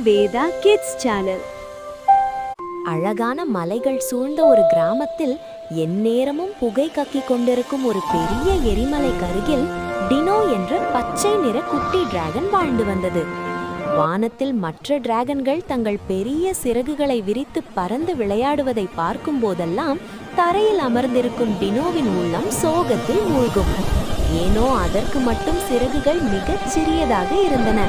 Veda kids channel. அழகான மலைகள் சூழ்ந்த ஒரு கிராமத்தில் எந்நேரமும் புகை கக்கிக் கொண்டிருக்கும் ஒரு பெரிய எரிமலைக்கு அருகில் டினோ என்ற பச்சை நிற குட்டி டிராகன் வாழ்ந்து வந்தது. வானத்தில் மற்ற டிராகன்கள் தங்கள் பெரிய சிறகுகளை விரித்து பறந்து விளையாடுவதை பார்க்கும் போதெல்லாம் தரையில் அமர்ந்திருக்கும் டினோவின் உள்ளம் சோகத்தில் மூழ்கும். ஏனோ அதற்கு மட்டும் சிறகுகள் மிகச் சிறியதாக இருந்தன.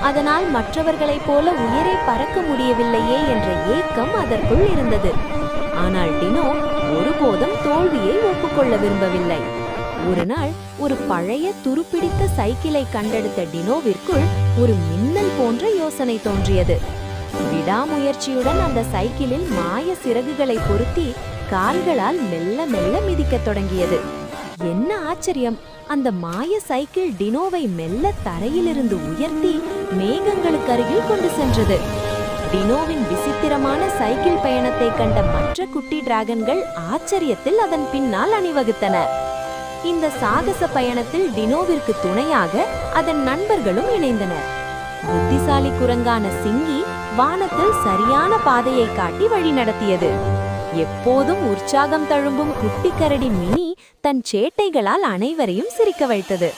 அதனால் மற்றவர்களைப் போல உயரே பறக்க முடியவில்லையே என்ற ஏக்கம் அதற்குள் இருந்தது. ஆனால் டினோ ஒருபோதும் தோல்வியை ஒப்புக்கொள்ள விரும்பவில்லை. ஒரு நாள் ஒரு பழைய துருப்பிடித்த சைக்கிளை கண்டெடுத்த டினோவிற்குள் ஒரு மின்னல் போன்ற யோசனை தோன்றியது. விடாமுயற்சியுடன் அந்த சைக்கிளில் மாய சிறகுகளை பொருத்தி கால்களால் மெல்ல மெல்ல மிதிக்கத் தொடங்கியது. என்ன ஆச்சரியம்! அந்த மாய சைக்கிள் டினோவை மெல்ல தரையிலிருந்து உயர்த்தி மேகங்களுக்கு அருகில் கொண்டு சென்றது. டினோவின் விசித்திரமான சைக்கிள் பயணத்தை கண்ட மற்ற குட்டி டிராகன்கள் ஆச்சரியத்தில் அதன் பின்னால் அணிவகுத்தன. இந்த சாகச பயணத்தில் டினோவிற்கு துணையாக அதன் நண்பர்களும் இணைந்தனர். புத்திசாலி குரங்கான சிங்கி வானத்தில் சரியான பாதையை காட்டி வழி நடத்தியது. எப்போதும் உற்சாகம் தழும்பும் குட்டி கரடி மினி தன் சேட்டைகளால் அனைவரையும் சிரிக்க வைத்தது.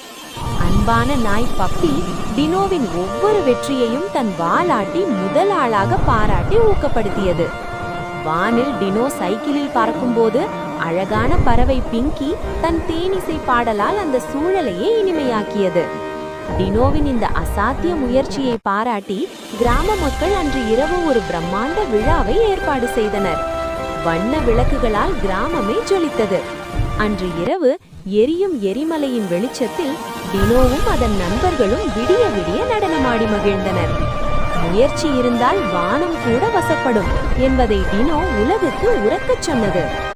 அன்பான நாய் பப்பி டினோவின் ஒவ்வொரு வெற்றியையும் தன் வாலாட்டி முதல் ஆளாக பாராட்டி ஊக்கப்படுத்தியது. வானில் டினோ சைக்கிளில் பறக்கும்போது அழகான பறவை பிங்கி தன் தேனிசை பாடலால் அந்த சூழலையே இனிமையாக்கியது. டினோவின் இந்த அசாத்திய முயற்சியை பாராட்டி கிராம மக்கள் அன்று இரவு ஒரு பிரம்மாண்ட விழாவை ஏற்பாடு செய்தனர். வண்ண விளக்குகளால் கிராமமே ஜொலித்தது. அன்று இரவு எரியும் எரிமலையின் வெளிச்சத்தில் டினோவும் அதன் நண்பர்களும் விடிய விடிய நடனமாடி மகிழ்ந்தனர். முயற்சி இருந்தால் வானம் கூட வசப்படும் என்பதை டினோ உலகுக்கு உரக்கச் சொன்னது.